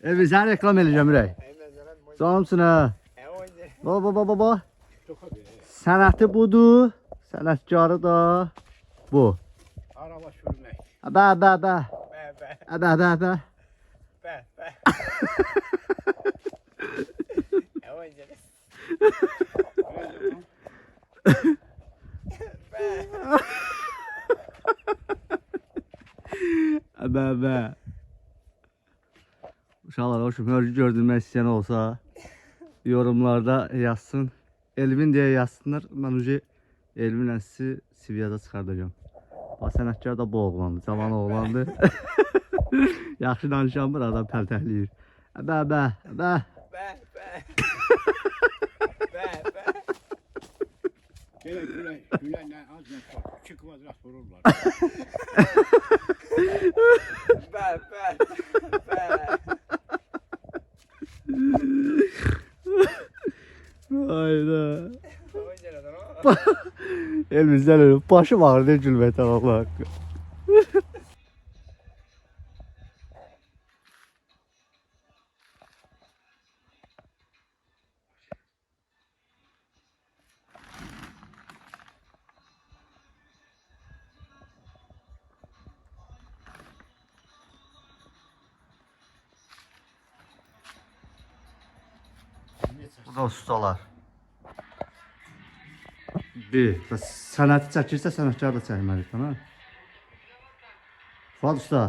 Elvin sen reklam edeceğim Ürək. Canımsın ha. Baba. Sənəti budur. Sənətkarı da bu. Araba sürmek. Bə. Be. Bə. Be. Oyuncak. Bə. Uşaqlar, hoşum, gördürmək istəyən olsa yorumlarda yazsın. Elvin deyə yazsınlar. Mən ucu Elvinlə sizi Siviyada çıxardacağım. Bax, sənətkar da bu oğlandır, cavan oğlandır. Yaxşı danışan bir adam pəltəhliyir. Bə. Be. Gülenle az ne sor. 2 kvadrat sorurlar. Be. Hayda. Elimizden öyle başım ağrıdı gülmekten Allah hakkı. Bu da ustalar. Bir, sənəti çəkirsə sənətkar da çəkməlidir, tamam? Fuad usta.